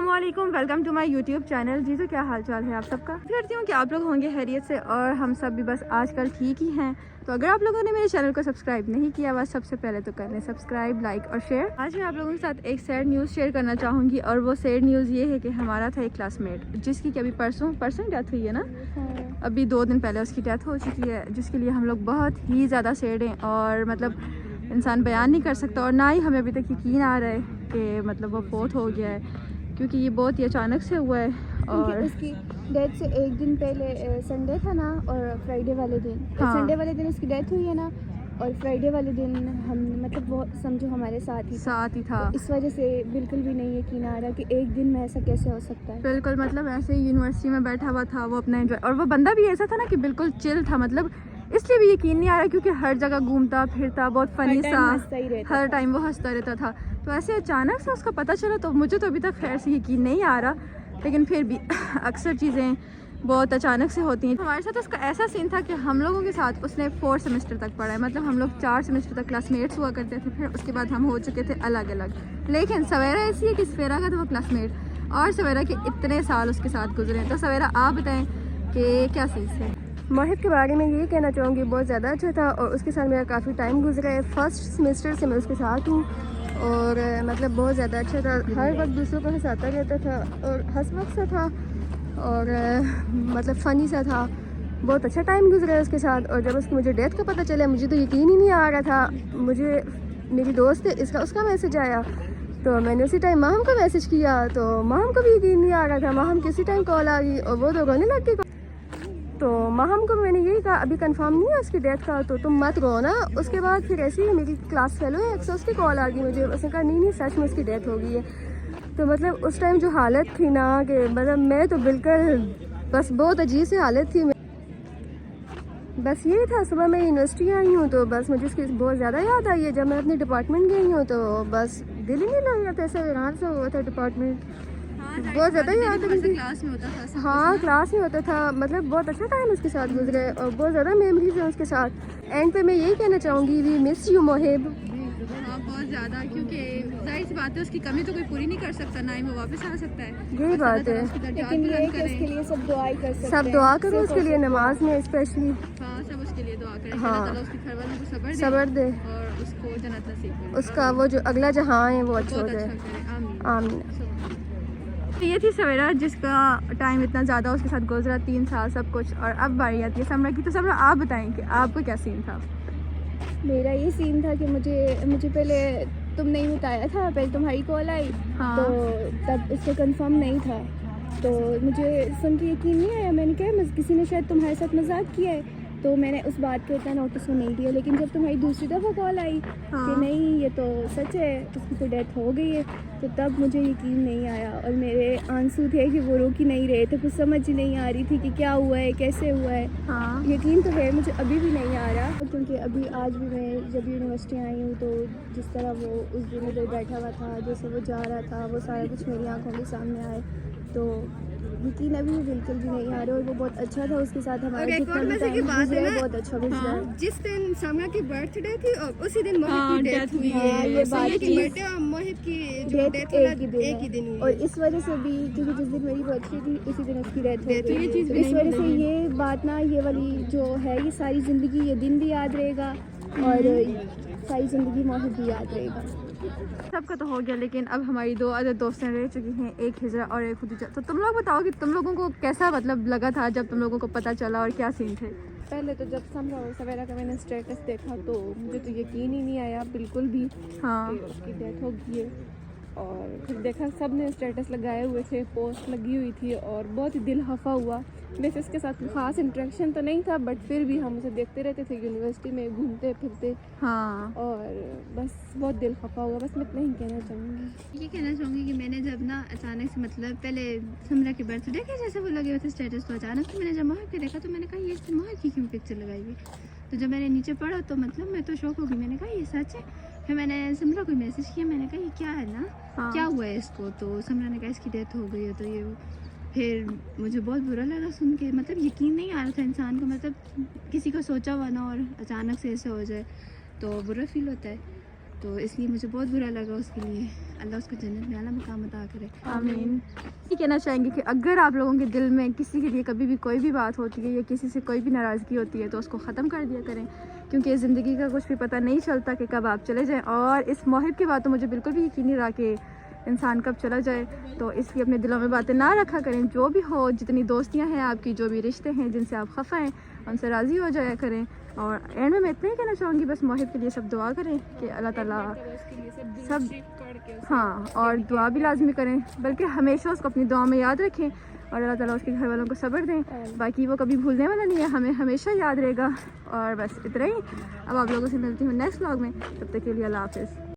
अस्सलामुअलैकुम, welcome to my YouTube channel. जी तो क्या हाल चाल है आप सबका। करती हूँ कि आप लोग होंगे खैरियत से और हम सब भी बस आजकल ठीक ही हैं। तो अगर आप लोगों ने मेरे चैनल को सब्सक्राइब नहीं किया बस सबसे पहले तो कर लें सब्सक्राइब, लाइक और शेयर। आज मैं आप लोगों के साथ एक सैड न्यूज़ शेयर करना चाहूँगी और वो सैड न्यूज़ ये है कि हमारा था एक क्लासमेट जिसकी कि अभी परसों डेथ हुई है ना। अभी 2 दिन पहले उसकी डेथ हो चुकी है, जिसके लिए हम लोग बहुत ही ज़्यादा सैड हैं और मतलब इंसान बयान नहीं कर सकता। और ना ही हमें अभी तक यकीन आ रहा है कि मतलब वो फोत हो गया है, क्योंकि ये बहुत ही अचानक से हुआ है। और उसकी डेथ से एक दिन पहले संडे था ना, और फ्राइडे वाले दिन संडे वाले दिन उसकी डेथ हुई है ना, और फ्राइडे वाले दिन हम मतलब वो समझो हमारे साथ ही था। तो इस वजह से बिल्कुल भी नहीं यकीन आ रहा कि एक दिन में ऐसा कैसे हो सकता है। बिल्कुल मतलब ऐसे ही यूनिवर्सिटी में बैठा हुआ था वो अपना एंजॉय, और वो बंदा भी ऐसा था ना कि बिल्कुल चिल था। मतलब इसलिए भी यकीन नहीं आ रहा क्योंकि हर जगह घूमता फिरता, बहुत फनी सा, हर टाइम वो हंसता रहता था। तो ऐसे अचानक से उसका पता चला तो मुझे तो अभी तक खैर से यकीन नहीं आ रहा, लेकिन फिर भी अक्सर चीज़ें बहुत अचानक से होती हैं। हमारे साथ उसका ऐसा सीन था कि हम लोगों के साथ उसने 4 सेमेस्टर तक पढ़ा है। मतलब हम लोग 4 सेमेस्टर तक क्लासमेट्स हुआ करते थे, फिर उसके बाद हम हो चुके थे अलग अलग। लेकिन सवेरा ऐसी है कि सवेरा का था वो क्लासमेट और सवेरा के इतने साल उसके साथ गुजरे। तो सवेरा आप बताएं कि क्या चीज़ है। मोहित के बारे में यही कहना चाहूँगी, बहुत ज़्यादा अच्छा था और उसके साथ मेरा काफ़ी टाइम गुजरा है। फर्स्ट सेमेस्टर से मैं उसके साथ हूँ और मतलब बहुत ज़्यादा अच्छा था। हर वक्त दूसरों को हंसाता रहता था और हंसमुख सा था और मतलब फ़नी सा था। बहुत अच्छा टाइम गुजरा है उसके साथ। और जब उसकी मुझे डेथ का पता चला मुझे तो यकीन ही नहीं आ रहा था। मुझे मेरी दोस्त है उसका मैसेज आया तो मैंने उसी टाइम माहम को मैसेज किया, तो माहम को भी यकीन नहीं आ रहा था। माहम किसी टाइम कॉल आ गई और वो तो रोने लग गई। तो माहम को मैंने यही कहा अभी कंफर्म नहीं है उसकी डेथ का, तो तुम मत रो ना। उसके बाद फिर ऐसी ही मेरी क्लास फेलो है एक, उसकी कॉल आ गई मुझे। उसने कहा नहीं सच में उसकी डेथ हो गई है। तो मतलब उस टाइम जो हालत थी ना कि मतलब मैं तो बिल्कुल बस बहुत अजीब सी हालत थी। बस यही था। सुबह मैं यूनिवर्सिटी आई हूँ तो बस मुझे उसकी बहुत ज़्यादा याद आई है। जब मैं अपने डिपार्टमेंट गई हूँ तो बस दिल ही नहीं लग रहा था, ऐसा वीरान सा हुआ था डिपार्टमेंट। बहुत ज़्यादा याद है। क्लास में होता था। हाँ क्लास में होता था। मतलब बहुत अच्छा टाइम उसके साथ गुजरे और बहुत ज़्यादा मेमोरीज हैं उसके साथ। एंड पे मैं यही कहना चाहूँगी वी मिस यू मोहिब। हाँ बहुत ज़्यादा, क्योंकि जाहिर सी बात है उसकी कमी तो कोई पूरी नहीं कर सकता, ना ही वो वापस आ सकता है। यही बात है। लेकिन ये है कि उसके लिए सब दुआएं कर सकते हैं। सब दुआ करो उसके लिए नमाज में स्पेशली। हाँ सब उसके लिए दुआ करें। हाँ अल्लाह उसकी घर वालों को सब्र दे और उसको जन्नत नसीब करे। उसका वो जो अगला जहाँ है वो अच्छा हो जाए। आमीन। ये थी सवेरा जिसका टाइम इतना ज़्यादा उसके साथ गुजरा, 3 साल सब कुछ। और अब बारी आती है समरा की। तो समरा आप बताएं कि आपको क्या सीन था। मेरा ये सीन था कि मुझे पहले तुम नहीं बताया था, पहले तुम्हारी कॉल आई। हाँ। तो तब उससे कंफर्म नहीं था तो मुझे सुन के यकीन नहीं आया। मैंने कहा किसी ने शायद तुम्हारे साथ मजाक किया है, तो मैंने उस बात को इतना नोटिस में नहीं दिया। लेकिन जब तुम्हारी दूसरी दफ़ा कॉल आई कि नहीं ये तो सच है उसकी तो डेथ हो गई है, तो तब मुझे यकीन नहीं आया और मेरे आंसू थे कि वो रोक ही नहीं रहे थे। कुछ समझ ही नहीं आ रही थी कि क्या हुआ है कैसे हुआ है। हाँ। यकीन तो है मुझे अभी भी नहीं आ रहा, क्योंकि अभी आज भी मैं जब यूनिवर्सिटी आई हूँ तो जिस तरह वो उस दिन उधर बैठा हुआ था, जैसे वो जा रहा था, वो सारा कुछ मेरी आंखों के सामने आए। तो यकीन अभी भी बिल्कुल भी नहीं आ रहा। और वो बहुत अच्छा था उसके साथ हमारा जितना भी टाइम गुजरा है बहुत अच्छा गुजरा है। जिस दिन समरा की बर्थडे थी और उसी दिन मोहित की डेथ हुई है। ये बात बर्थडे और मोहित की डेथ एक ही दिन हुई। और इस वजह से भी क्योंकि जिस दिन मेरी बर्थडे थी उसी दिन उसकी डेथ हो गई। तो इस वजह से ये बात ना, ये वाली जो है ये सारी ज़िंदगी ये दिन भी याद रहेगा और सारी ज़िंदगी मोहित भी याद रहेगा। सबका तो हो गया, लेकिन अब हमारी 2 अदर दोस्तें रह चुकी हैं, एक हिजरा और एक खुदीजा। तो तुम लोग बताओ कि तुम लोगों को कैसा मतलब लगा था जब तुम लोगों को पता चला और क्या सीन थे। पहले तो जब समरा और सवेरा का मैंने स्टेटस देखा तो मुझे तो यकीन ही नहीं आया बिल्कुल भी। हाँ। कि उसकी डेथ हो गई है। और फिर देखा सब ने स्टेटस लगाए हुए थे, पोस्ट लगी हुई थी और बहुत ही दिल हफा हुआ। वैसे इसके साथ खास इंटरेक्शन तो नहीं था, बट फिर भी हम उसे देखते रहते थे यूनिवर्सिटी में घूमते फिरते। हाँ। और बस बहुत दिल खफा हुआ। बस मैं इतना ही कहना चाहूँगी। ये कहना चाहूँगी कि मैंने जब ना अचानक से मतलब पहले समरा के बर्थडे के जैसे वो लगे हुए थे स्टेटस, तो अचानक से मैंने जब मोहित के देखा तो मैंने कहा ये मोहित की क्यों पिक्चर लगाई हुई। तो जब मैंने नीचे पढ़ा तो मतलब मैं तो शौक हो गई। मैंने कहा ये सच है। फिर मैंने समरा को मैसेज किया, मैंने कहा ये क्या है ना। हाँ। क्या हुआ है इसको। तो समरा ने कहा इसकी डेथ हो गई है। तो ये फिर मुझे बहुत बुरा लगा सुन के। मतलब यकीन नहीं आ रहा था इंसान को, मतलब किसी को सोचा हुआ ना और अचानक से ऐसे हो जाए तो बुरा फील होता है। तो इसलिए मुझे बहुत बुरा लगा उसके लिए। अल्लाह उसको जन्नत में आला मुकाम अता करे। आमीन। ये कहना चाहेंगे कि अगर आप लोगों के दिल में किसी के लिए कभी भी कोई भी बात होती है या किसी से कोई भी नाराज़गी होती है तो उसको ख़त्म कर दिया करें, क्योंकि ज़िंदगी का कुछ भी पता नहीं चलता कि कब आप चले जाएं। और इस मौहिब के बाद तो मुझे बिल्कुल भी यकीन नहीं रहा कि इंसान कब चला जाए, तो इसलिए अपने दिलों में बातें ना रखा करें। जो भी हो, जितनी दोस्तियां हैं आपकी, जो भी रिश्ते हैं जिनसे आप खफा हैं, उनसे राज़ी हो जाया करें। और एंड में मैं इतना ही कहना चाहूँगी, बस मौहिब के लिए सब दुआ करें कि अल्लाह ताला सब, हाँ, और दुआ भी लाजमी करें, बल्कि हमेशा उसको अपनी दुआ में याद रखें और अल्लाह ताला उसके घर वालों को सब्र दें। बाकी वो कभी भूलने वाला नहीं है, हमें हमेशा याद रहेगा। और बस इतना ही। अब आप लोगों से मिलती हूँ नेक्स्ट व्लॉग में, तब तक के लिए अल्लाह हाफ़िज़।